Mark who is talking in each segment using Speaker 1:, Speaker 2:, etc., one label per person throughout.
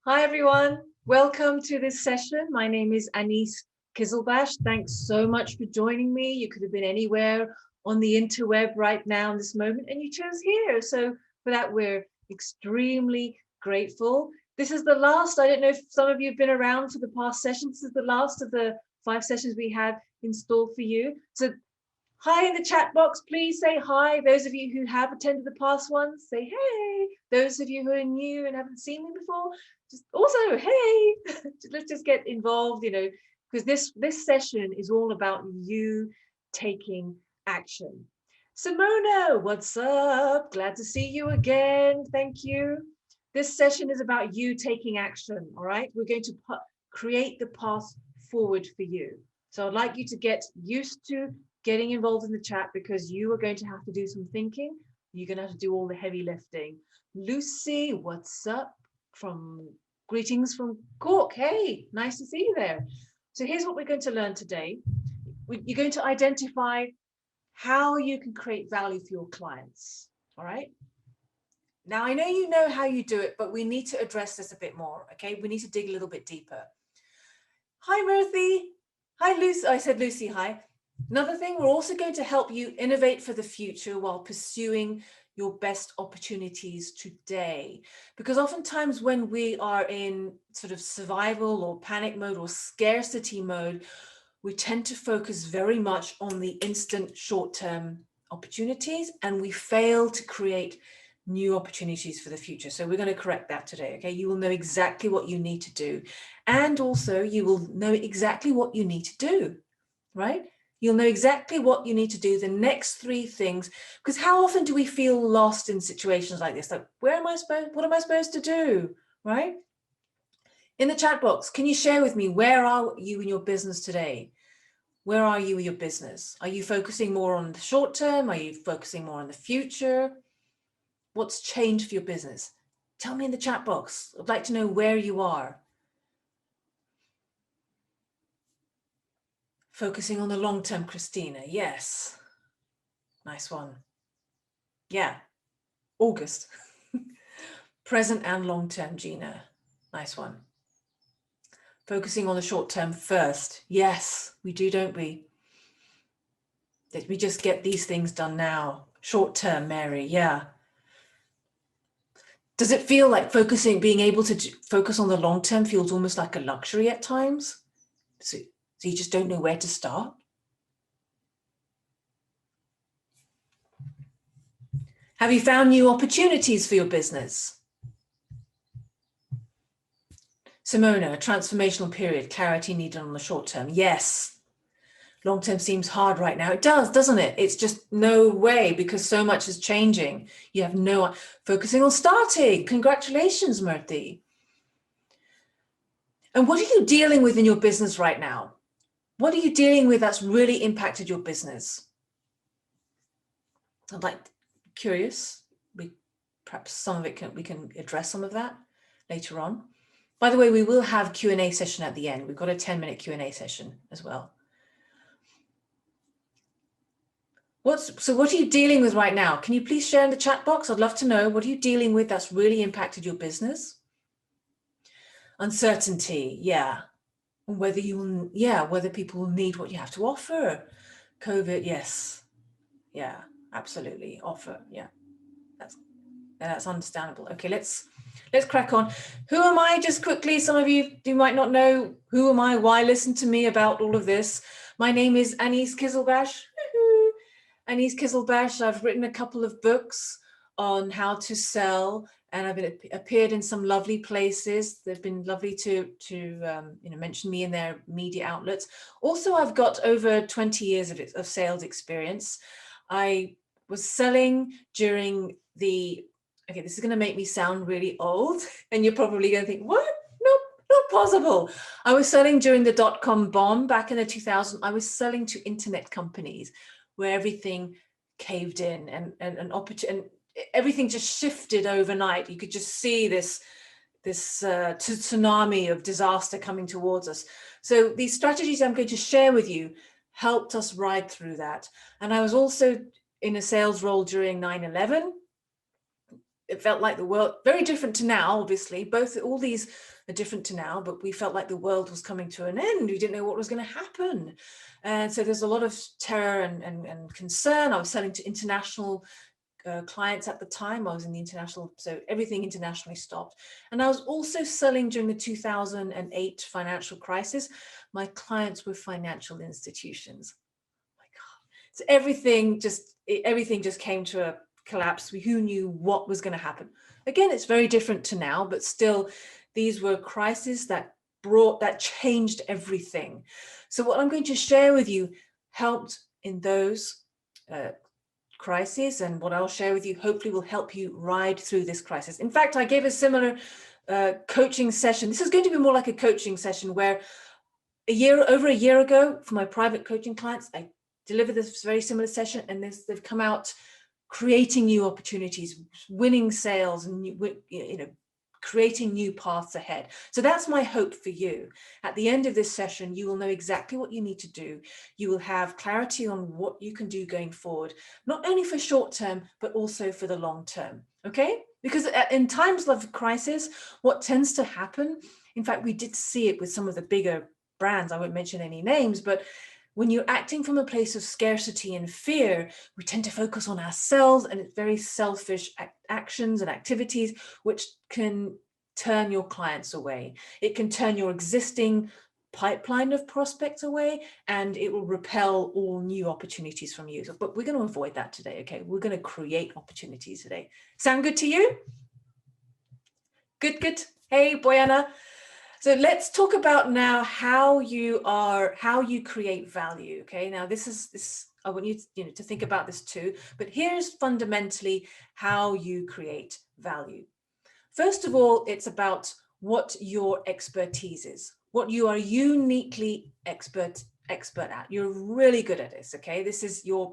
Speaker 1: Hi, everyone. Welcome to this session. My name is Qizilbash. Thanks so much for joining me. You could have been anywhere on the interweb right now in this moment, and you chose here. So for that, we're extremely grateful. This is the last, I don't know if some of you have been around for the past sessions. This is the last of the 5 sessions we had in store for you. So hi in the chat box, please say hi. Those of you who have attended the past ones, say hey. Those of you who are new and haven't seen me before, just also hey. Let's just get involved, because this session is all about you taking action. Simona, what's up? Glad to see you again. Thank you. This session is about you taking action, all right? We're going to create the path forward for you. So I'd like you to get used to getting involved in the chat because you are going to have to do some thinking. You're going to have to do all the heavy lifting. Lucy, what's up? Greetings from Cork. Hey, nice to see you there. So here's what we're going to learn today. You're going to identify how you can create value for your clients. All right. Now, I know how you do it, but we need to address this a bit more. Okay. We need to dig a little bit deeper. Hi, Murthy. Hi, Lucy. I said Lucy, hi. Another thing, we're also going to help you innovate for the future while pursuing your best opportunities today. Because oftentimes when we are in sort of survival or panic mode or scarcity mode, we tend to focus very much on the instant short-term opportunities and we fail to create new opportunities for the future. So we're going to correct that today. Okay, you will know exactly what you need to do. And also you will know exactly what you need to do, right? You'll know exactly what you need to do, the next 3 things, because how often do we feel lost in situations like this? Like, what am I supposed to do, right? In the chat box, can you share with me, where are you in your business today? Where are you in your business? Are you focusing more on the short term? Are you focusing more on the future? What's changed for your business? Tell me in the chat box. I'd like to know where you are. Focusing on the long term, Christina. Yes. Nice one. Yeah. August. Present and long term, Gina. Nice one. Focusing on the short term first. Yes, we do, don't we? That we just get these things done now. Short term, Mary. Yeah. Does it feel like being able to focus on the long term feels almost like a luxury at times? So you just don't know where to start? Have you found new opportunities for your business? Simona, a transformational period, clarity needed on the short term. Yes. Long term seems hard right now. It does, doesn't it? It's just no way because so much is changing. You have no focusing on starting. Congratulations, Murthy. And what are you dealing with in your business right now? What are you dealing with that's really impacted your business? I'm curious. Perhaps some of it we can address some of that later on. By the way, we will have Q&A session at the end. We've got a 10-minute Q&A session as well. So what are you dealing with right now? Can you please share in the chat box? I'd love to know, what are you dealing with that's really impacted your business? Uncertainty, yeah. Whether people will need what you have to offer. COVID, yes. Yeah, absolutely. Offer, yeah. That's understandable. Okay, let's crack on. Who am I? Just quickly, some of you might not know who am I, why listen to me about all of this. My name is Anis Qizilbash. Anis Qizilbash. I've written a couple of books on how to sell, and I've appeared in some lovely places. They've been lovely to mention me in their media outlets. Also, I've got over 20 years of sales experience. I was selling during the, okay, this is going to make me sound really old, and you're probably going to think, what? Nope, not possible. I was selling during the dot-com bomb back in the 2000s. I was selling to internet companies where everything caved in and everything just shifted overnight. You could just see this tsunami of disaster coming towards us. So these strategies I'm going to share with you helped us ride through that. And I was also in a sales role during 9/11. it felt like the world, very different to now, obviously, all these are different to now, but we felt like the world was coming to an end. We didn't know what was going to happen. And so there's a lot of terror and concern. I was selling to international clients at the time. I was in the international, so everything internationally stopped. And I was also selling during the 2008 financial crisis. My clients were financial institutions. Oh my God. So everything just came to a collapse. Who knew what was going to happen? Again, it's very different to now, but still, these were crises that changed everything. So what I'm going to share with you helped in those crisis, and what I'll share with you hopefully will help you ride through this crisis. In fact, I gave a similar coaching session. This is going to be more like a coaching session where over a year ago for my private coaching clients, I delivered this very similar session, and they've come out creating new opportunities, winning sales, and creating new paths ahead. So that's my hope for you. At the end of this session, you will know exactly what you need to do. You will have clarity on what you can do going forward, not only for short term, but also for the long term. Okay? Because in times of crisis, what tends to happen, in fact, we did see it with some of the bigger brands, I won't mention any names, but when you're acting from a place of scarcity and fear, we tend to focus on ourselves, and it's very selfish actions and activities, which can turn your clients away. It can turn your existing pipeline of prospects away, and it will repel all new opportunities from you. But we're going to avoid that today, okay? We're going to create opportunities today. Sound good to you? Good, good. Hey, Boyana. So let's talk about now how you create value. Okay, now I want you to think about this too, but here's fundamentally how you create value. First of all, it's about what your expertise is, what you are uniquely expert at. You're really good at this. Okay, this is your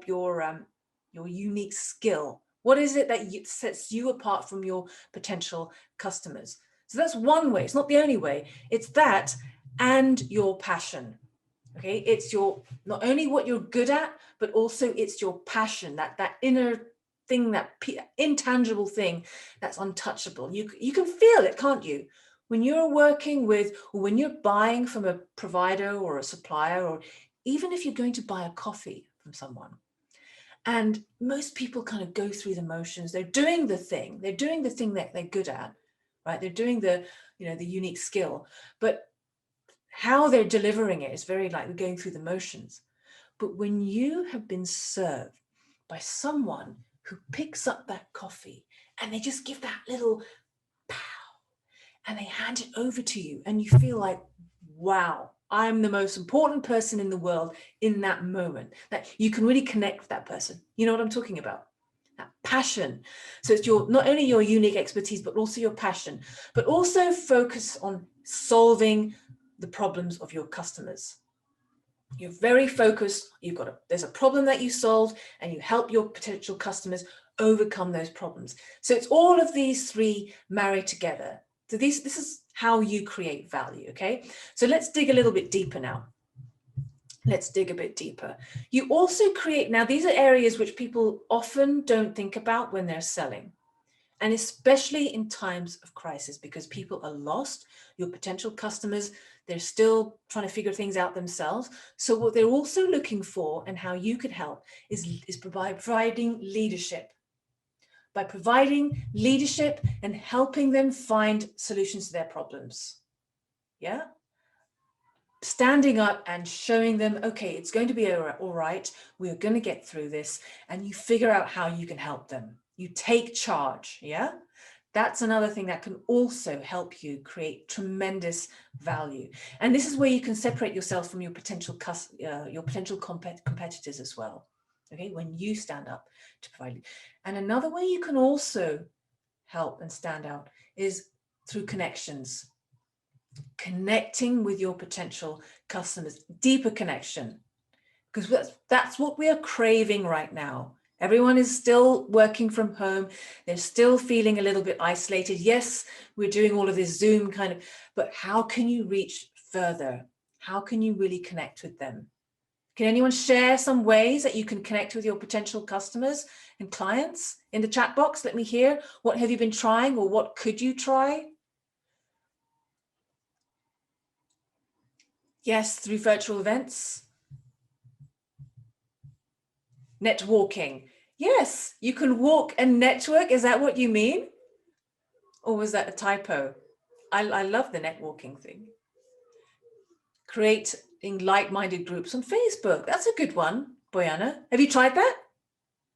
Speaker 1: unique skill. What is it that sets you apart from your potential customers? So that's one way. It's not the only way. It's that and your passion. Okay, it's not only what you're good at, but also it's your passion, that inner thing, that intangible thing that's untouchable. You can feel it, can't you? When you're working with, or when you're buying from a provider or a supplier, or even if you're going to buy a coffee from someone. And most people kind of go through the motions. They're doing the thing that they're good at. Right? They're doing the unique skill, but how they're delivering it is very like we're going through the motions. But when you have been served by someone who picks up that coffee and they just give that little pow and they hand it over to you, and you feel like, wow, I'm the most important person in the world in that moment, that you can really connect with that person. You know what I'm talking about? That passion. So it's not only your unique expertise, but also your passion, but also focus on solving the problems of your customers. You're very focused. There's a problem that you solve, and you help your potential customers overcome those problems. So it's all of these three married together. So this is how you create value. Okay. So let's dig a little bit deeper now. Let's dig a bit deeper. You also create, now these are areas which people often don't think about when they're selling, and especially in times of crisis, because people are lost. Your potential customers, they're still trying to figure things out themselves. So what they're also looking for, and how you could help, is by providing leadership. By providing leadership and helping them find solutions to their problems. Yeah? Standing up and showing them, okay, it's going to be all right. We're going to get through this. And you figure out how you can help them. You take charge. Yeah. That's another thing that can also help you create tremendous value. And this is where you can separate yourself from your potential competitors as well. Okay. When you stand up to provide. And another way you can also help and stand out is through connections. Connecting with your potential customers, deeper connection, because that's what we are craving right now. Everyone is still working from home. They're still feeling a little bit isolated. Yes, we're doing all of this Zoom kind of, but how can you reach further? How can you really connect with them? Can anyone share some ways that you can connect with your potential customers and clients in the chat box? Let me hear. What have you been trying, or what could you try? Yes, through virtual events. Networking. Yes, you can walk and network. Is that what you mean? Or was that a typo? I love the networking thing. Creating like-minded groups on Facebook. That's a good one, Boyana. Have you tried that?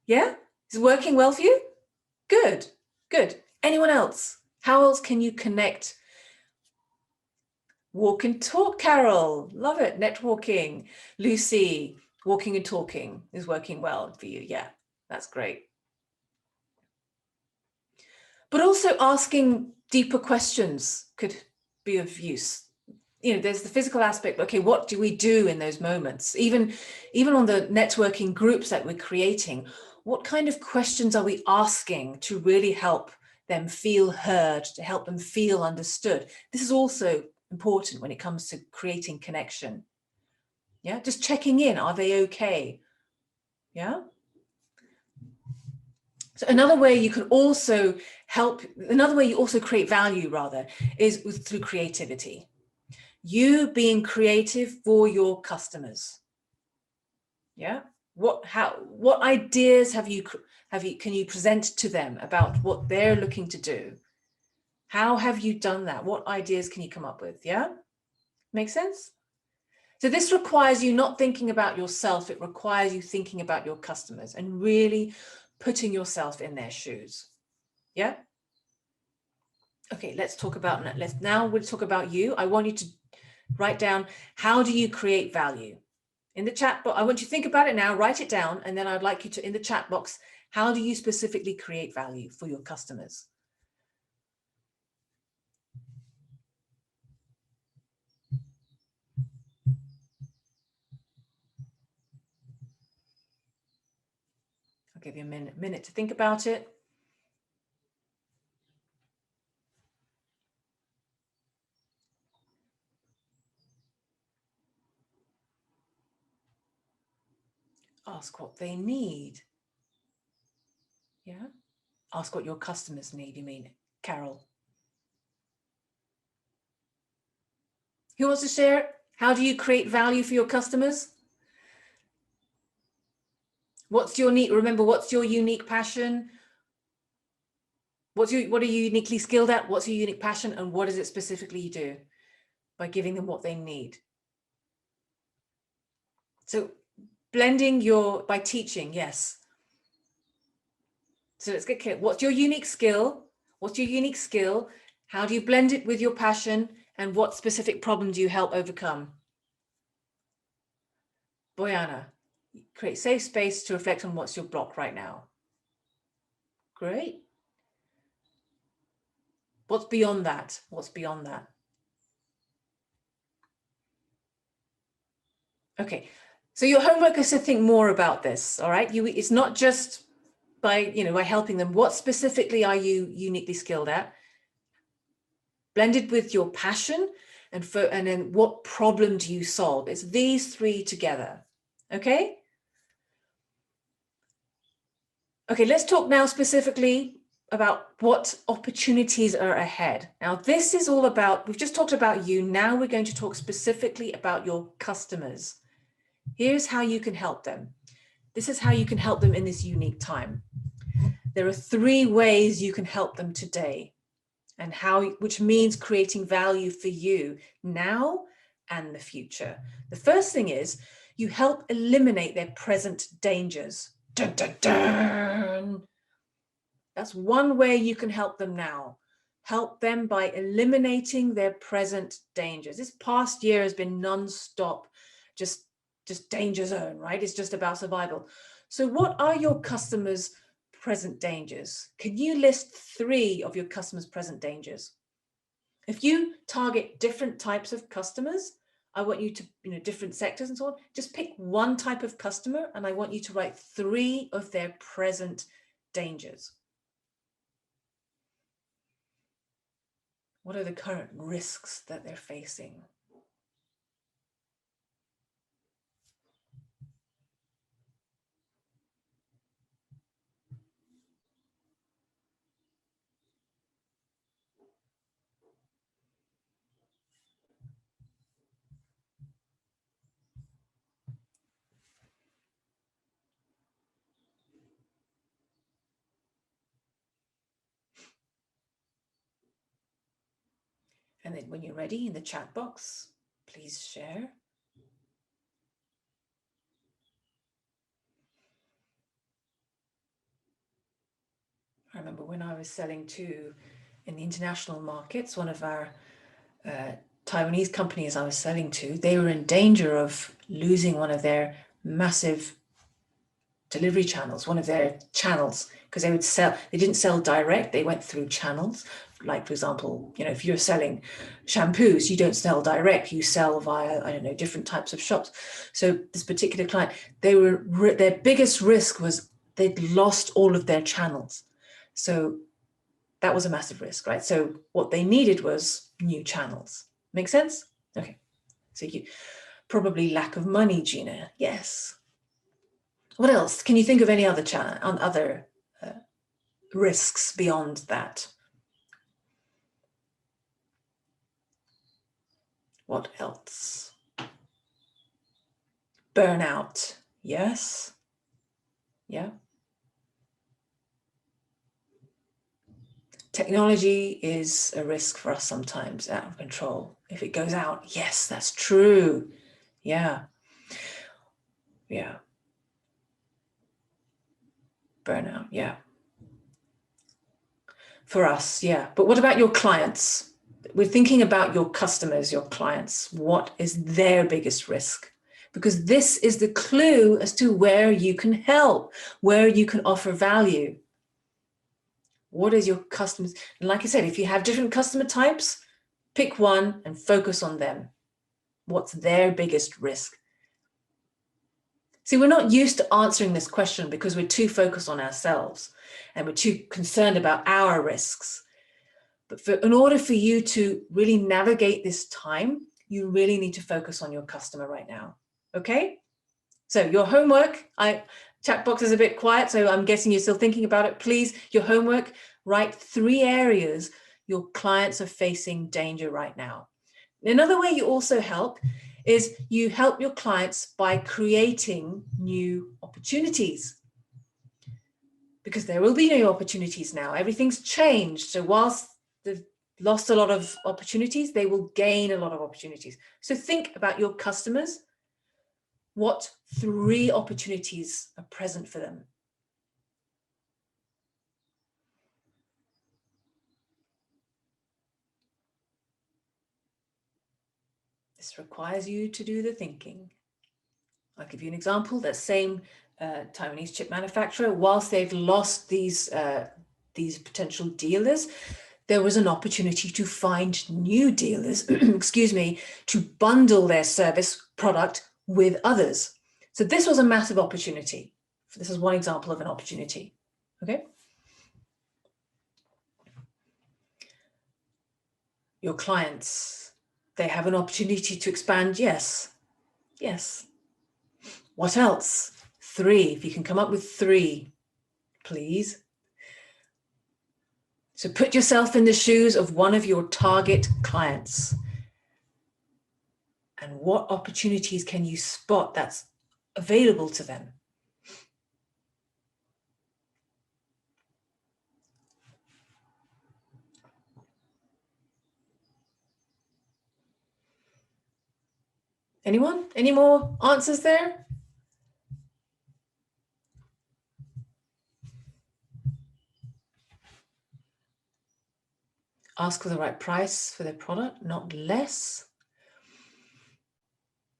Speaker 1: Yeah? Is it working well for you? Good, good. Anyone else? How else can you connect? Walk and talk, Carol. Love it. Networking. Lucy, walking and talking is working well for you. Yeah, that's great. But also asking deeper questions could be of use. You know, there's the physical aspect. Okay, what do we do in those moments? Even on the networking groups that we're creating, what kind of questions are we asking to really help them feel heard, to help them feel understood? This is also important when it comes to creating connection. Yeah, just checking in. Are they okay? Yeah. So another way you can also another way you also create value rather is through creativity. You being creative for your customers. Yeah. What ideas can you present to them about what they're looking to do? How have you done that? What ideas can you come up with? Yeah. Make sense? So this requires you not thinking about yourself. It requires you thinking about your customers and really putting yourself in their shoes. Yeah. Okay, we'll talk about you. I want you to write down, how do you create value? In the chat box, I want you to think about it now, write it down, and then I'd like you to, in the chat box, how do you specifically create value for your customers? I'll give you a minute to think about it. Ask what they need. Yeah. Ask what your customers need, you mean, Carol? Who wants to share? How do you create value for your customers? Remember, what's your unique passion? What are you uniquely skilled at? What's your unique passion, and what is it specifically you do by giving them what they need? So blending by teaching, yes. So let's get clear. What's your unique skill? What's your unique skill? How do you blend it with your passion? And what specific problem do you help overcome? Boyana, create safe space to reflect on what's your block right now. Great. What's beyond that? What's beyond that? Okay. So your homework is to think more about this. All right. It's not just by helping them. What specifically are you uniquely skilled at? Blended with your passion, and then what problem do you solve? It's these three together. Okay. Okay, let's talk now specifically about what opportunities are ahead. Now, this is all about, we've just talked about you. Now we're going to talk specifically about your customers. Here's how you can help them. This is how you can help them in this unique time. There are 3 ways you can help them today, and which means creating value for you now and the future. The first thing is you help eliminate their present dangers. Dun, dun, dun. That's one way you can help them now. Help them by eliminating their present dangers. This past year has been non-stop, just danger zone, right? It's just about survival. So what are your customers' present dangers? Can you list 3 of your customers' present dangers? If you target different types of customers, I want you to, different sectors and so on, just pick one type of customer and I want you to write 3 of their present dangers. What are the current risks that they're facing? And then when you're ready in the chat box, please share. I remember when I was selling in the international markets, one of our Taiwanese companies I was selling to, they were in danger of losing one of their massive delivery channels, one of their channels, because they didn't sell direct, they went through channels. Like, for example, if you're selling shampoos, you don't sell direct, you sell via, I don't know, different types of shops. So this particular client, their biggest risk was they'd lost all of their channels. So that was a massive risk, right? So what they needed was new channels. Make sense? Okay. So probably lack of money, Gina. Yes. What else? Can you think of any other risks beyond that? What else? Burnout. Yes. Yeah. Technology is a risk for us sometimes, out of control. If it goes out, yes, that's true. Yeah. Yeah. Burnout. Yeah. For us, yeah. But what about your clients? We're thinking about your customers, your clients. What is their biggest risk? Because this is the clue as to where you can help, where you can offer value. What is your customers? And like I said, if you have different customer types, pick one and focus on them. What's their biggest risk? See, we're not used to answering this question because we're too focused on ourselves and we're too concerned about our risks. But in order for you to really navigate this time, you really need to focus on your customer right now. Okay? So your homework, chat box is a bit quiet, so I'm guessing you're still thinking about it. Please, your homework, write 3 areas your clients are facing danger right now. Another way you also help is you help your clients by creating new opportunities. Because there will be new opportunities now. Everything's changed. So whilst they've lost a lot of opportunities, they will gain a lot of opportunities. So think about your customers. What 3 opportunities are present for them? This requires you to do the thinking. I'll give you an example. That same Taiwanese chip manufacturer, whilst they've lost these potential dealers, there was an opportunity to find new dealers, excuse me, to bundle their service product with others. So this was a massive opportunity. This is one example of an opportunity. Okay. Your clients, they have an opportunity to expand. Yes. Yes. What else? 3. If you can come up with 3, please. So put yourself in the shoes of one of your target clients. And what opportunities can you spot that's available to them? Anyone? Any more answers there? Ask for the right price for their product, not less.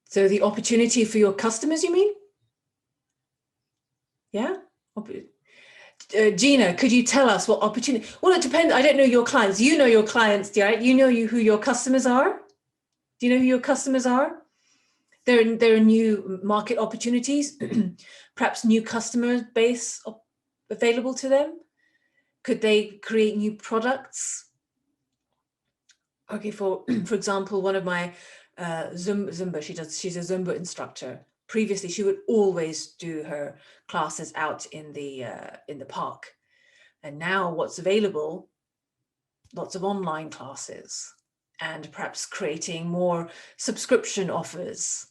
Speaker 1: So the opportunity for your customers, you mean? Yeah? Gina, could you tell us what opportunity? Well, it depends. I don't know your clients. You know your clients, right? You know who your customers are? Do you know who your customers are? There are new market opportunities, perhaps new customer base available to them. Could they create new products? Okay, for example, one of my Zumba, she's a Zumba instructor. Previously, she would always do her classes out in the park. And now what's available? Lots of online classes and perhaps creating more subscription offers.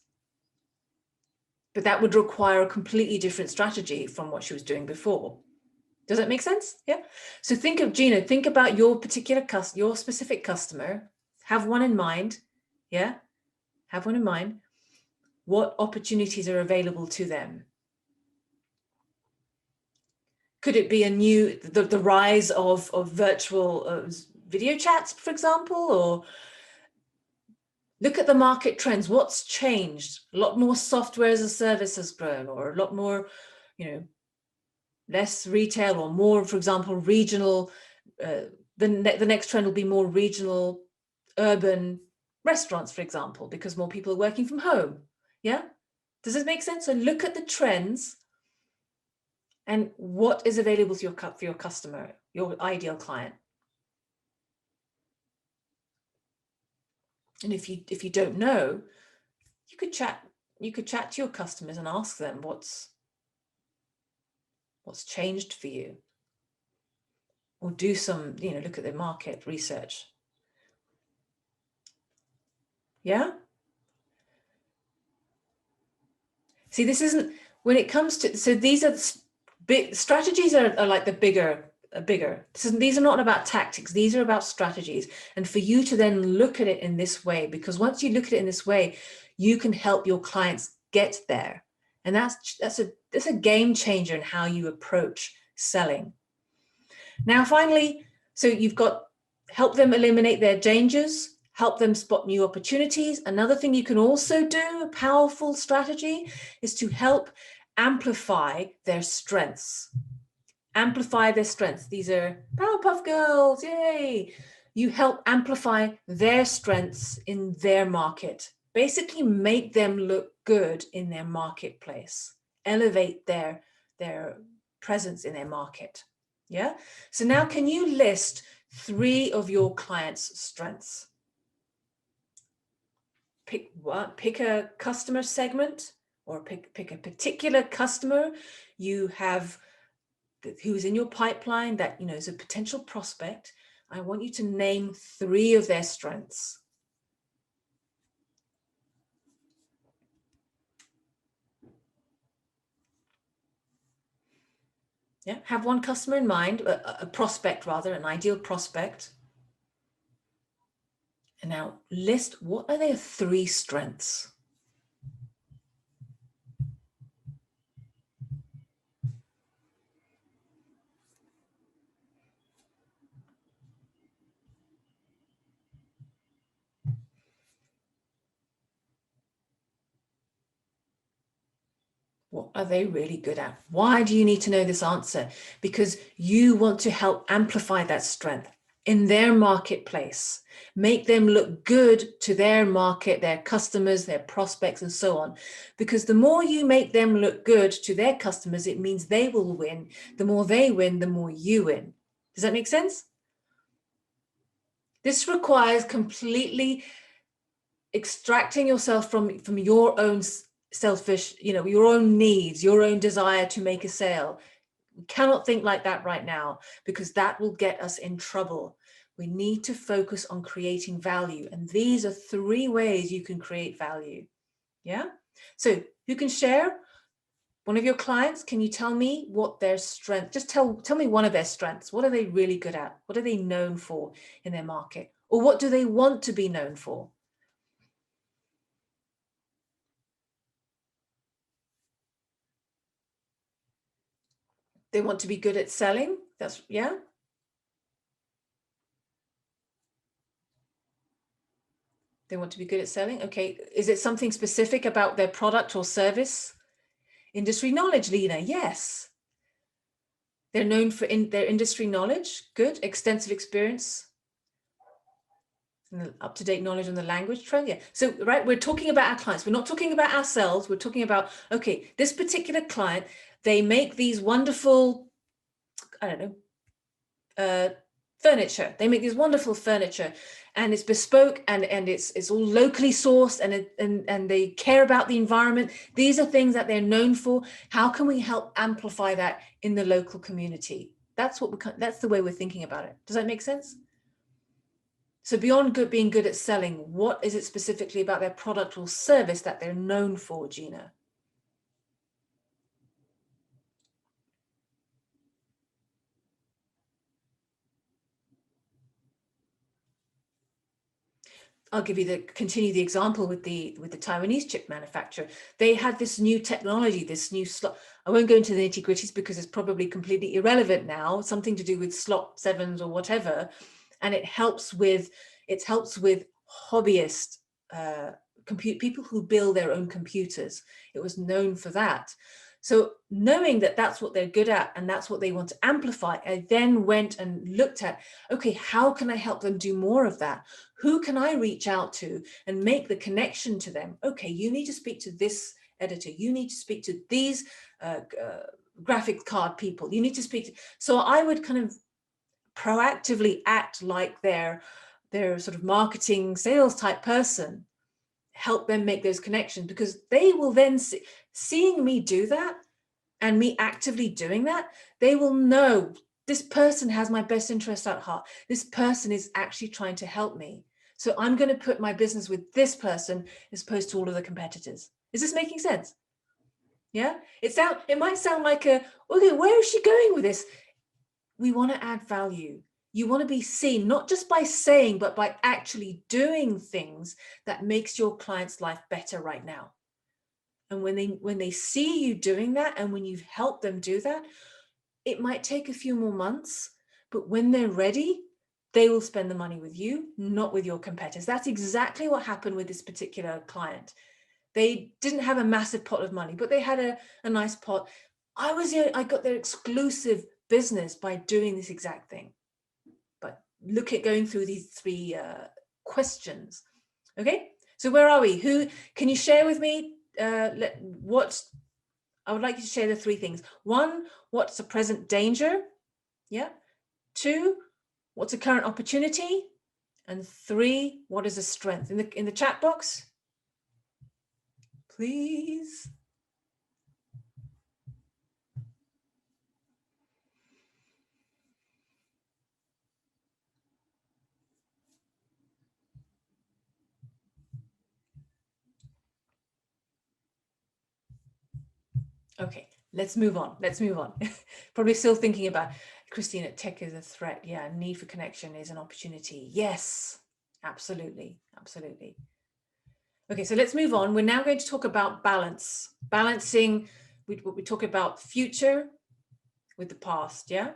Speaker 1: But that would require a completely different strategy from what she was doing before. Does that make sense? Yeah. So think of Gina, think about your particular your specific customer. Have one in mind. Yeah. Have one in mind. What opportunities are available to them? Could it be the rise of virtual video chats, for example, or look at the market trends. What's changed? A lot more software as a service has grown, or a lot more, less retail, or more, for example, regional. The next trend will be more regional, urban restaurants, for example, because more people are working from home. Yeah. Does this make sense? So look at the trends and what is available to for your customer, your ideal client. And if you don't know, you could chat to your customers and ask them what's changed for you, or do some, look at the market research. Yeah. See, this isn't, when it comes to, so these are big strategies are like the bigger. These are not about tactics. These are about strategies. And for you to then look at it in this way, because once you look at it in this way, you can help your clients get there. And that's a game changer in how you approach selling. Now, finally, so you've got help them eliminate their dangers, help them spot new opportunities. Another thing you can also do, a powerful strategy, is to help amplify their strengths. Amplify their strengths. These are Powerpuff Girls, yay! You help amplify their strengths in their market. Basically make them look good in their marketplace. Elevate their presence in their market. Yeah. So now can you list 3 of your clients' strengths? Pick a customer segment, or pick a particular customer you have who's in your pipeline that is a potential prospect. I want you to name 3 of their strengths. Yeah, have one customer in mind, a prospect rather, an ideal prospect. And now list, what are their 3 strengths? What are they really good at? Why do you need to know this answer? Because you want to help amplify that strength in their marketplace, make them look good to their market, their customers, their prospects, and so on. Because the more you make them look good to their customers, it means they will win. The more they win, the more you win. Does that make sense? This requires completely extracting yourself from your own selfish, your own needs, your own desire to make a sale. We cannot think like that right now, because that will get us in trouble. We need to focus on creating value. And these are 3 ways you can create value. Yeah. So who can share? One of your clients, can you tell me what their strength, just tell me one of their strengths. What are they really good at? What are they known for in their market? Or what do they want to be known for? They want to be good at selling. That's, yeah. They want to be good at selling. Okay. Is it something specific about their product or service? Industry knowledge, Lena. Yes. They're known for their industry knowledge. Good. Extensive experience. Up-to-date knowledge on the language trend. Yeah. So, right, we're talking about our clients. We're not talking about ourselves. We're talking about, okay, this particular client, they make these wonderful, I don't know, furniture. They make these wonderful furniture, and it's bespoke, and it's all locally sourced, and they care about the environment. These are things that they're known for. How can we help amplify that in the local community? That's the way we're thinking about it. Does that make sense? So beyond being good at selling, what is it specifically about their product or service that they're known for, Gina? I'll continue the example with the Taiwanese chip manufacturer. They had this new technology, this new slot. I won't go into the nitty-gritties because it's probably completely irrelevant now, something to do with slot 7s or whatever. And it helps with hobbyist people who build their own computers. It was known for that. So knowing that that's what they're good at and that's what they want to amplify, I then went and looked at, okay, how can I help them do more of that? Who can I reach out to and make the connection to them? Okay, you need to speak to this editor. You need to speak to these graphic card people. You need to speak to, so I would kind of proactively act like their sort of marketing sales type person, help them make those connections, because they will then seeing me do that and me actively doing that, they will know this person has my best interest at heart. This person is actually trying to help me. So I'm going to put my business with this person as opposed to all of the competitors. Is this making sense? Yeah, it might sound like okay, where is she going with this? We want to add value. You want to be seen, not just by saying, but by actually doing things that makes your client's life better right now. And when they see you doing that, and when you've helped them do that, it might take a few more months, but when they're ready, they will spend the money with you, not with your competitors. That's exactly what happened with this particular client. They didn't have a massive pot of money, but they had a nice pot. I got their exclusive business by doing this exact thing. But look at going through these 3 questions. Okay, so where are we? Who can you share with me? What I would like you to share the 3 things. 1, what's a present danger? Yeah. 2, what's a current opportunity? And 3, what is a strength? In the chat box, please. Okay, let's move on. Probably still thinking about, Christina, tech is a threat. Yeah, need for connection is an opportunity. Yes, absolutely. Okay, so let's move on. We're now going to talk about balance. Balancing, we talk about future with the past, yeah?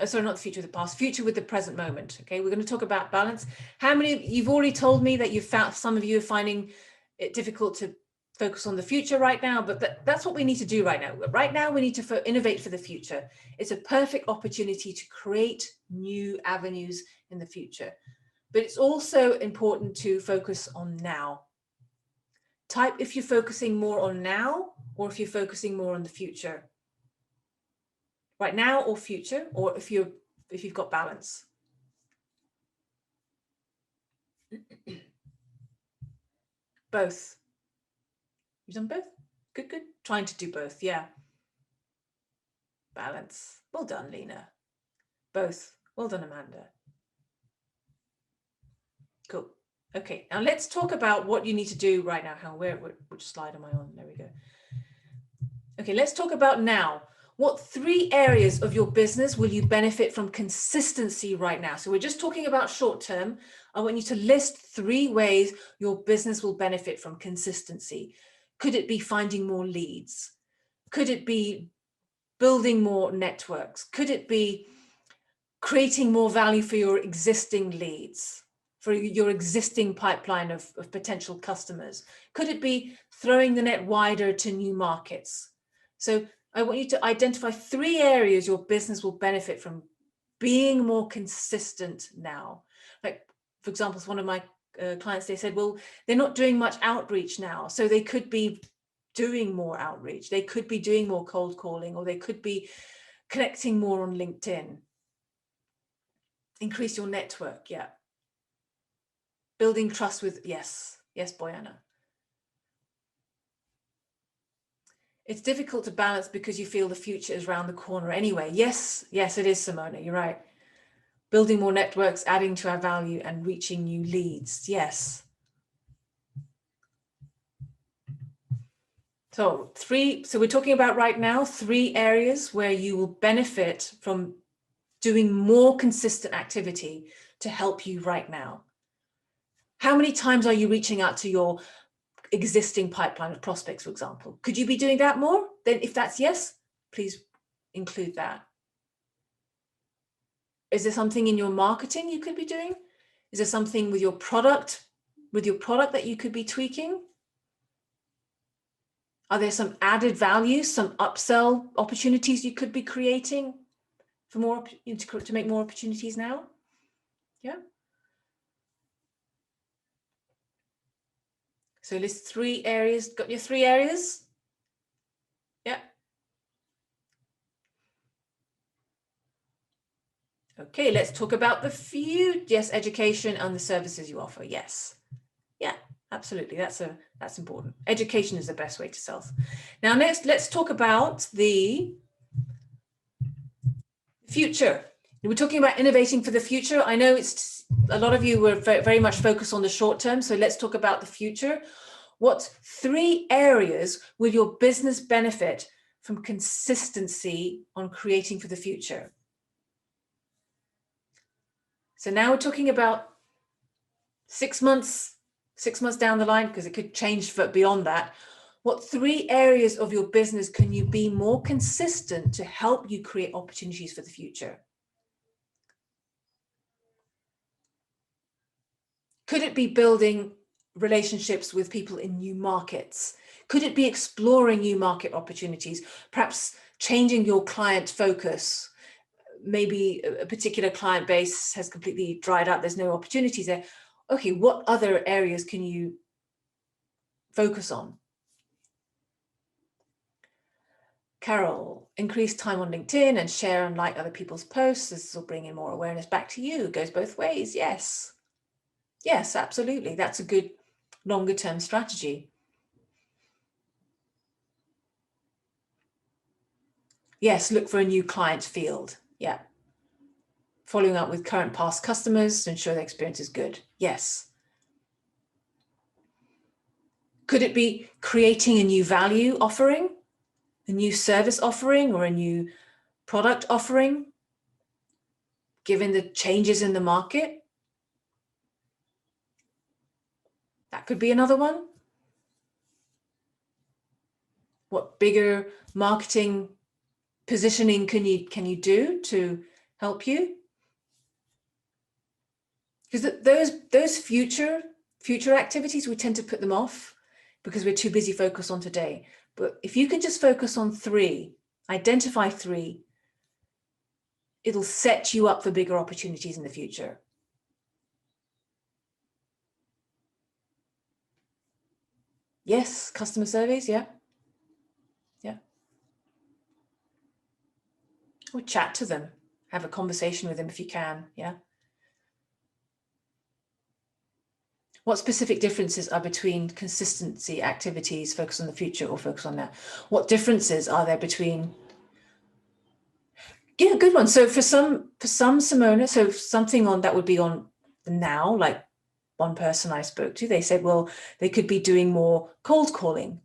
Speaker 1: Oh, sorry, not the future with the past, future with the present moment. Okay, we're going to talk about balance. How many, you've already told me that some of you are finding it difficult to focus on the future right now, but that's what we need to do right now. Right now, we need to innovate for the future. It's a perfect opportunity to create new avenues in the future. But it's also important to focus on now. Type if you're focusing more on now, or if you're focusing more on the future. Right now or future, or if you've got balance. Both. You've done both? Good. Trying to do both, yeah. Balance. Well done, Lena. Both. Well done, Amanda. Cool. Okay, now let's talk about what you need to do right now. Which slide am I on? There we go. Okay, let's talk about now. What 3 areas of your business will you benefit from consistency right now? So we're just talking about short term. I want you to list 3 ways your business will benefit from consistency. Could it be finding more leads? Could it be building more networks? Could it be creating more value for your existing leads, for your existing pipeline of potential customers? Could it be throwing the net wider to new markets? So I want you to identify 3 areas your business will benefit from being more consistent now. Like, for example, one of my clients, they said, well, they're not doing much outreach now. So they could be doing more outreach. They could be doing more cold calling, or they could be connecting more on LinkedIn. Increase your network. Yeah. Building trust with, yes, Boyana. It's difficult to balance because you feel the future is around the corner anyway. Yes, it is, Simona, you're right. Building more networks, adding to our value, and reaching new leads. Yes. So we're talking about right now 3 areas where you will benefit from doing more consistent activity to help you right now. How many times are you reaching out to your existing pipeline of prospects, for example? Could you be doing that more? Then if that's yes, please include that. Is there something in your marketing you could be doing? Is there something with your product that you could be tweaking? Are there some added value, some upsell opportunities you could be creating for more to make more opportunities now? Yeah. So list 3 areas. Got your 3 areas? Yeah. Okay, let's talk about the few. Yes, education and the services you offer. Yes. Yeah, absolutely. That's important. Education is the best way to sell. Now, next, let's talk about the future. We're talking about innovating for the future. I know it's a lot of you were very much focused on the short term. So let's talk about the future. What 3 areas will your business benefit from consistency on creating for the future? So now we're talking about 6 months down the line, because it could change beyond that. What 3 areas of your business can you be more consistent to help you create opportunities for the future? Could it be building relationships with people in new markets? Could it be exploring new market opportunities, perhaps changing your client focus? Maybe a particular client base has completely dried up, there's no opportunities there. Okay, what other areas can you focus on? Carol, increase time on LinkedIn and share and like other people's posts. This will bring in more awareness back to you. It goes both ways. Yes. Yes, absolutely. That's a good longer term strategy. Yes, look for a new client field. Yeah. Following up with current past customers to ensure their experience is good. Yes. Could it be creating a new value offering, a new service offering, or a new product offering, given the changes in the market? That could be another one. What bigger marketing positioning can you do to help you? Because those future activities, we tend to put them off because we're too busy focused on today. But if you can just focus on 3, identify 3, it'll set you up for bigger opportunities in the future. Yes, customer surveys, yeah. Yeah. Or chat to them, have a conversation with them if you can, yeah. What specific differences are between consistency activities, focus on the future or focus on now? What differences are there between? Yeah, good one. So for some Simona, so something on that would be on the now, like one person I spoke to, they said, well, they could be doing more cold calling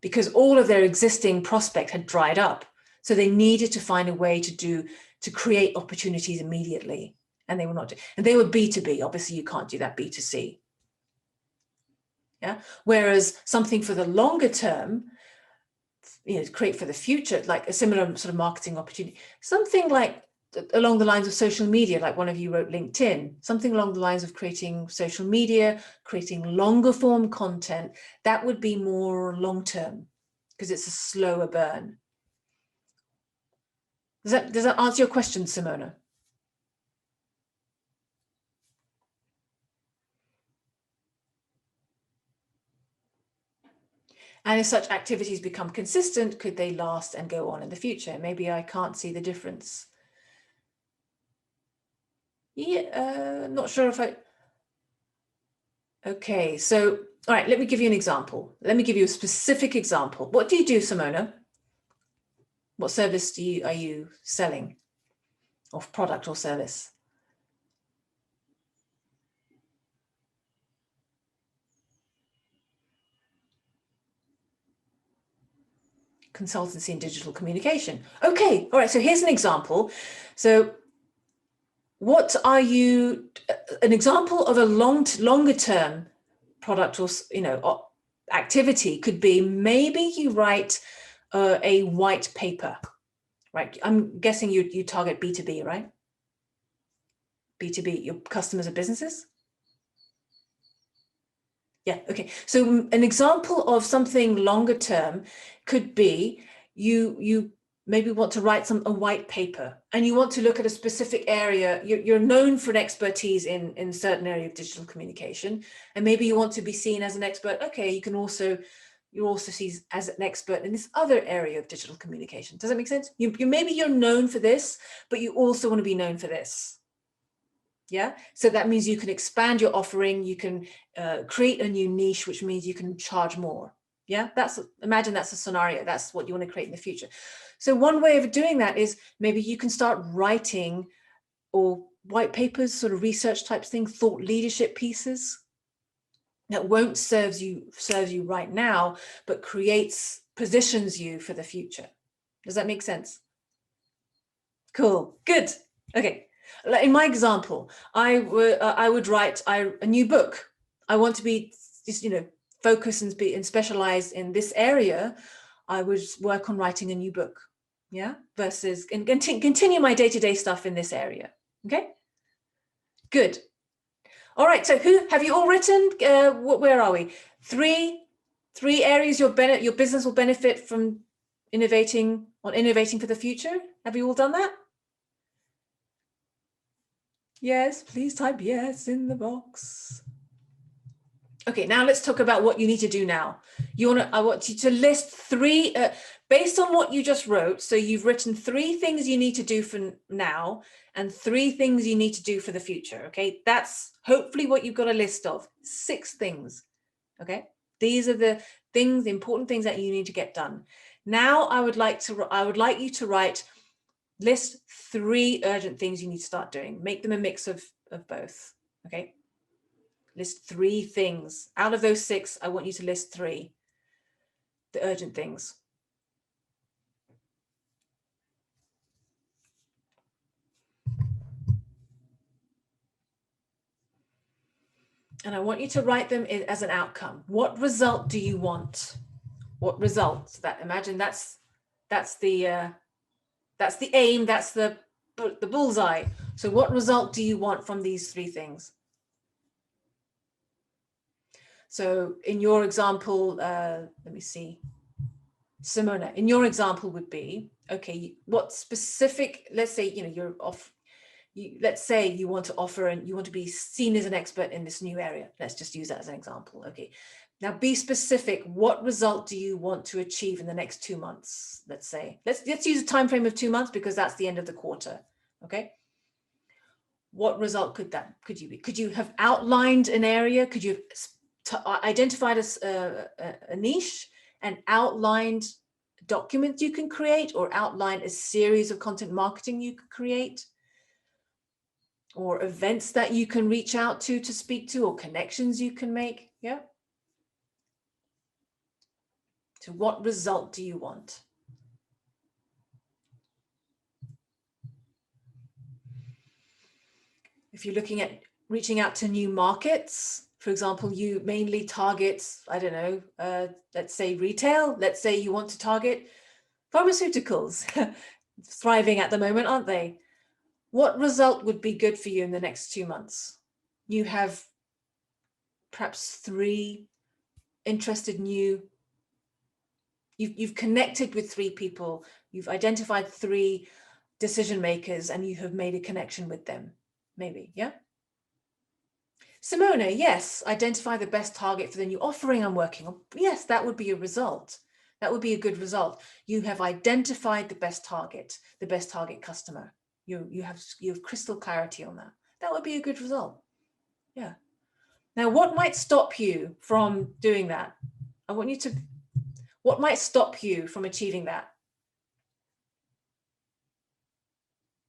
Speaker 1: because all of their existing prospect had dried up. So they needed to find a way to create opportunities immediately. And they were not, and they were B2B. Obviously you can't do that B2C. Yeah. Whereas something for the longer term, to create for the future, like a similar sort of marketing opportunity, something like along the lines of social media, like one of you wrote LinkedIn, something along the lines of creating social media, creating longer form content, that would be more long-term because it's a slower burn. Does that answer your question, Simona? And if such activities become consistent, could they last and go on in the future? Maybe I can't see the difference. Yeah, not sure if I... Okay, so, all right, let me give you an example. Let me give you a specific example. What do you do, Simona? What service are you selling, or product or service? Consultancy and digital communication. Okay, all right, so here's an example. So what are you, an example of a longer term product or, activity could be, maybe you write a white paper, right? I'm guessing you target B2B, right? B2B, your customers are businesses? Yeah, okay. So an example of something longer term could be you maybe want to write a white paper, and you want to look at a specific area. You're known for an expertise in a certain area of digital communication, and maybe you want to be seen as an expert. Okay, you're also seen as an expert in this other area of digital communication. Does that make sense? Maybe you're known for this, but you also want to be known for this. Yeah, so that means you can expand your offering, you can create a new niche, which means you can charge more. Yeah, imagine that's a scenario, that's what you want to create in the future. So one way of doing that is maybe you can start writing or white papers, sort of research type thing, thought leadership pieces that won't serve you right now, but positions you for the future. Does that make sense? Cool, good. Okay. In my example, I would write a new book. I want to be just, focus and specialize in this area. I would work on writing a new book. Yeah. Versus and continue my day-to-day stuff in this area. Okay. Good. All right. So who have you all written? Where are we? Three areas your business will benefit from innovating for the future. Have you all done that? Yes, please type yes in the box. Okay, now let's talk about what you need to do now. I want you to list three, based on what you just wrote. So you've written 3 things you need to do for now and 3 things you need to do for the future. Okay, that's hopefully what you've got a list of. 6 things. Okay, these are the important things that you need to get done. Now I would like you to list 3 urgent things you need to start doing. Make them a mix of both. Okay. List 3 things. Out of those 6, I want you to list 3, the urgent things. And I want you to write them as an outcome. What result do you want? What results? Imagine that's the aim, that's the bullseye. So what result do you want from these 3 things? So in your example, let me see. Simona, in your example would be, okay, what specific, let's say, you're off, let's say you want to offer and you want to be seen as an expert in this new area. Let's just use that as an example. Okay, now be specific. What result do you want to achieve in the next 2 months? Let's say, let's use a time frame of 2 months because that's the end of the quarter. Okay, what result could you be? Could you have outlined an area? Could you have identified a niche and outlined documents you can create, or outline a series of content marketing you could create, or events that you can reach out to speak to, or connections you can make? Yeah. So what result do you want? If you're looking at reaching out to new markets, for example, you mainly target, I don't know, let's say retail. Let's say you want to target pharmaceuticals, thriving at the moment, aren't they? What result would be good for you in the next 2 months? You have perhaps 3 interested you've connected with 3 people, you've identified 3 decision makers, and you have made a connection with them, maybe. Yeah. Simona, yes, identify the best target for the new offering I'm working on. Yes, that would be a result. That would be a good result. You have identified the best target customer. You have crystal clarity on that. That would be a good result. Yeah. Now, what might stop you from doing that? What might stop you from achieving that?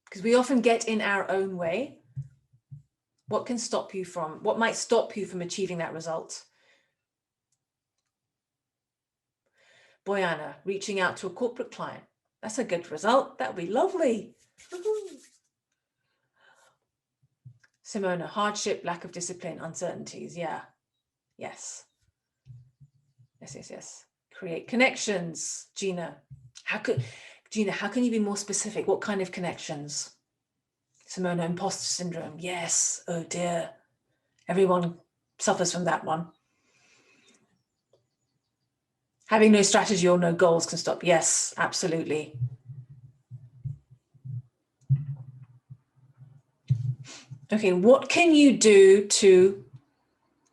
Speaker 1: Because we often get in our own way. What might stop you from achieving that result? Boyana, reaching out to a corporate client. That's a good result. That would be lovely. Simona, hardship, lack of discipline, uncertainties. Yeah. Yes. Yes. Create connections. Gina, how can you be more specific? What kind of connections? Simona, imposter syndrome. Yes. Oh dear. Everyone suffers from that one. Having no strategy or no goals can stop. Yes, absolutely. Okay, what can you do to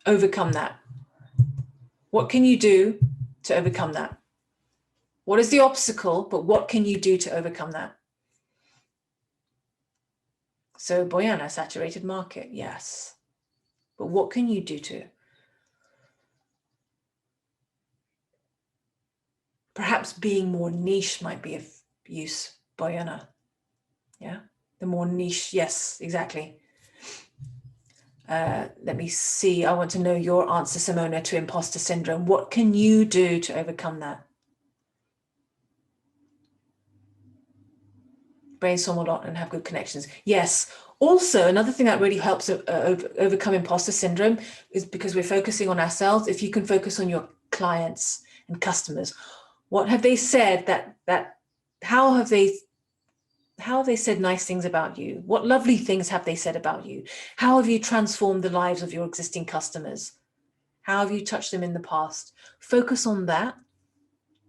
Speaker 1: overcome that? What can you do to overcome that? What is the obstacle, but what can you do to overcome that? So Boyana, saturated market, yes. But what can you do to? Perhaps being more niche might be of use, Boyana. Yeah, the more niche, yes, exactly. Let me see, I want to know your answer, Simona, to imposter syndrome. What can you do to overcome that? Brainstorm a lot and have good connections. Yes. Also, another thing that really helps overcome imposter syndrome is because we're focusing on ourselves. If you can focus on your clients and customers, what have they said how have they said nice things about you? What lovely things have they said about you? How have you transformed the lives of your existing customers? How have you touched them in the past? Focus on that.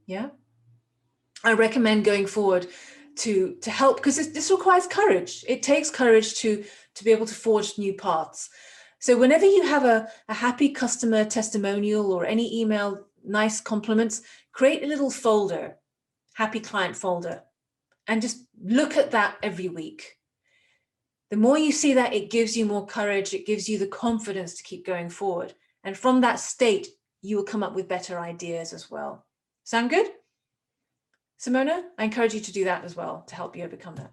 Speaker 1: Yeah. I recommend going forward to help, because this requires courage. It takes courage to be able to forge new paths. So whenever you have a happy customer testimonial or any email, nice compliments, create a little folder, happy client folder, and just look at that every week. The more you see that, it gives you more courage. It gives you the confidence to keep going forward. And from that state, you will come up with better ideas as well. Sound good? Simona, I encourage you to do that as well to help you overcome that.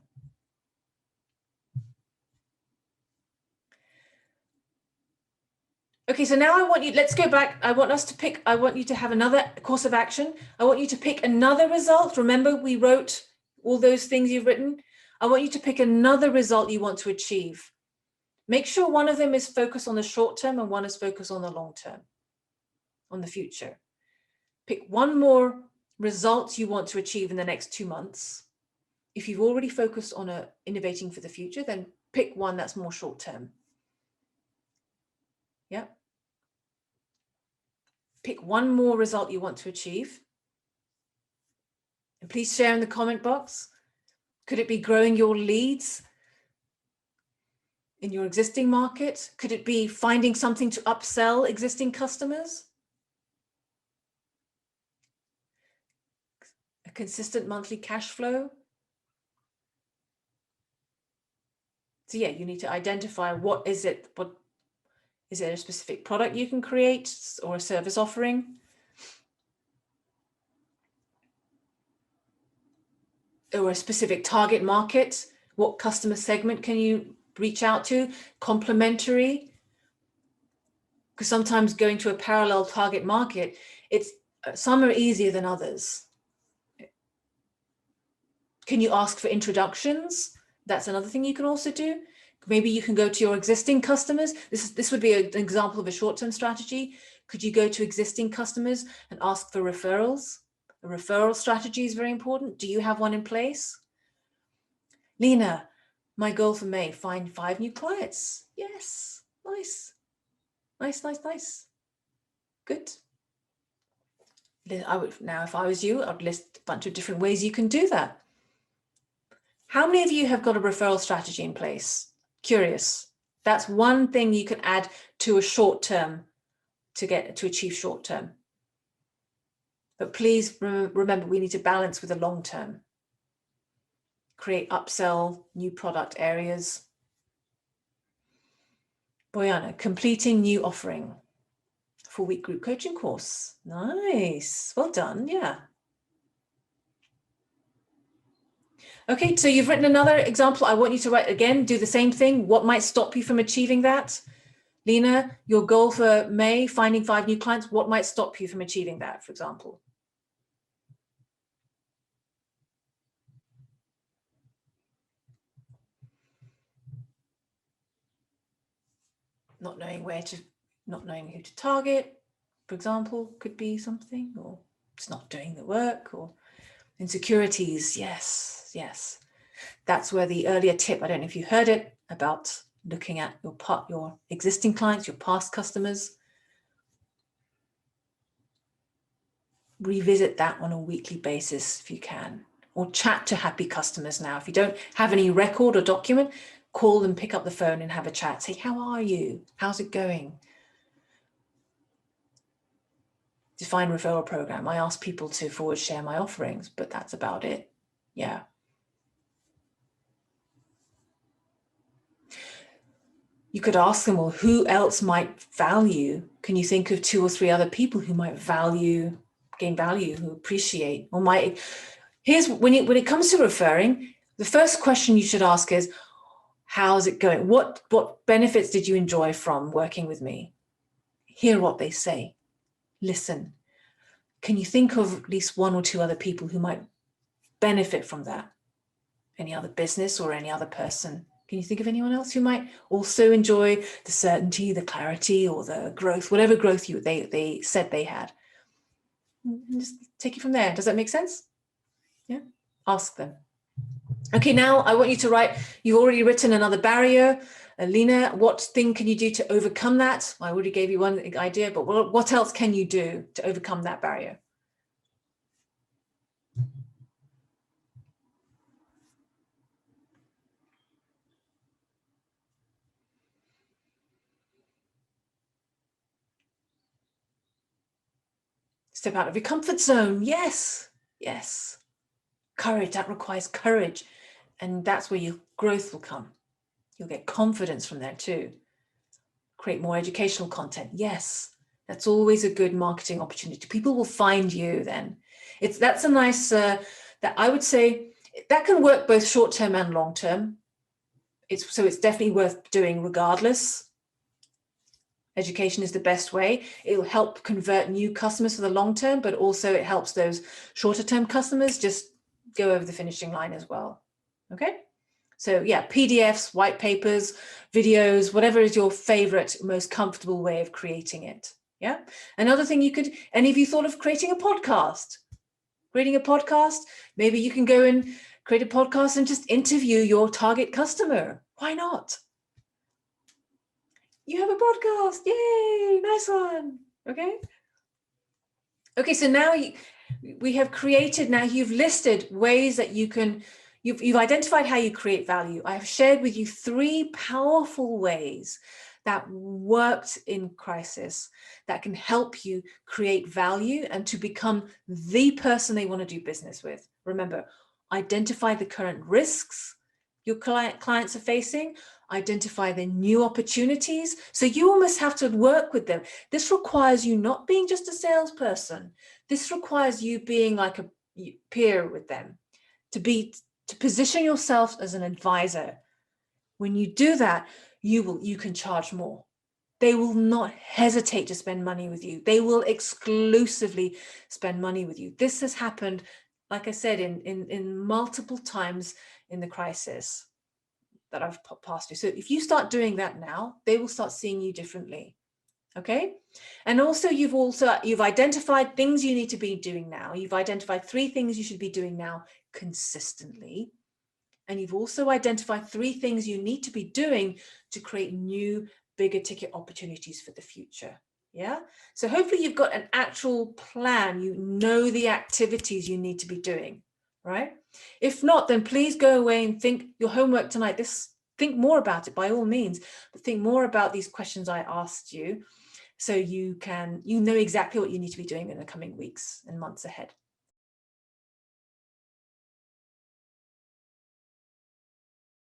Speaker 1: Okay, so now let's go back. I want you to have another course of action. I want you to pick another result. Remember, we wrote all those things you've written. I want you to pick another result you want to achieve. Make sure one of them is focused on the short term and one is focused on the long term, on the future. Pick one more result you want to achieve in the next 2 months. If you've already focused on innovating for the future, then pick one that's more short term. Yeah. Pick one more result you want to achieve. And please share in the comment box. Could it be growing your leads in your existing market? Could it be finding something to upsell existing customers? A consistent monthly cash flow? So yeah, you need to identify what is it a specific product you can create or a service offering? Or a specific target market? What customer segment can you reach out to? Complementary? Because sometimes going to a parallel target market, some are easier than others. Can you ask for introductions? That's another thing you can also do. Maybe you can go to your existing customers. This would be an example of a short-term strategy. Could you go to existing customers and ask for referrals? A referral strategy is very important. Do you have one in place? Lena, my goal for May, find 5 new clients. Yes, nice. Nice. Good. Now, if I was you, I'd list a bunch of different ways you can do that. How many of you have got a referral strategy in place? Curious. That's one thing you can add to a short term to achieve short term. But please remember, we need to balance with the long term. Create upsell, new product areas. Boyana, completing new offering. 4-week group coaching course. Nice. Well done. Yeah. Okay, so you've written another example. I want you to write again, do the same thing. What might stop you from achieving that? Lena, your goal for May, finding 5 new clients. What might stop you from achieving that, for example? not knowing not knowing who to target, for example, could be something, or it's not doing the work, or insecurities. Yes, yes. That's where the earlier tip, I don't know if you heard it, about looking at your existing clients, your past customers. Revisit that on a weekly basis if you can, or chat to happy customers now. If you don't have any record or document, call them, pick up the phone and have a chat. Say, how are you? How's it going? Define referral program. I ask people to forward share my offerings, but that's about it. Yeah. You could ask them, well, who else might value? Can you think of 2 or 3 other people who might gain value, who appreciate, or might? Here's when it comes to referring, the first question you should ask is, how's it going? What benefits did you enjoy from working with me? Hear what they say. Listen. Can you think of at least 1 or 2 other people who might benefit from that? Any other business or any other person? Can you think of anyone else who might also enjoy the certainty, the clarity, or the growth, whatever growth they said they had? And just take it from there. Does that make sense? Yeah. Ask them. Okay, now I want you to write, you've already written another barrier. Lena, what thing can you do to overcome that? I already gave you one idea, but what else can you do to overcome that barrier? Step out of your comfort zone. Yes, yes. Courage, that requires courage. And that's where your growth will come. You'll get confidence from there too. Create more educational content. Yes, that's always a good marketing opportunity. People will find you then. That's a nice, that I would say, that can work both short-term and long-term. So it's definitely worth doing regardless. Education is the best way. It'll help convert new customers for the long term, but also it helps those shorter term customers just go over the finishing line as well. Okay. So yeah, PDFs, white papers, videos, whatever is your favorite, most comfortable way of creating it. Yeah. Another thing any of you thought of creating a podcast? Creating a podcast, maybe you can go and create a podcast and just interview your target customer. Why not? You have a podcast. Yay, nice one. Okay. Okay, so now we have created, now you've listed ways that you can, you've identified how you create value. I have shared with you 3 powerful ways that worked in crisis that can help you create value and to become the person they want to do business with. Remember, identify the current risks your clients are facing, identify the new opportunities. So you almost have to work with them. This requires you not being just a salesperson. This requires you being like a peer with them, to position yourself as an advisor. When you do that, you can charge more. They will not hesitate to spend money with you. They will exclusively spend money with you. This has happened, like I said, in multiple times in the crisis that I've passed through. So if you start doing that now, they will start seeing you differently. Okay. And also you've identified things you need to be doing now. You've identified 3 things you should be doing now consistently. And you've also identified 3 things you need to be doing to create new, bigger ticket opportunities for the future. Yeah. So hopefully you've got an actual plan. You know the activities you need to be doing, right? If not, then please go away and think your homework tonight. Think more about it by all means, but think more about these questions I asked you, so you know exactly what you need to be doing in the coming weeks and months ahead.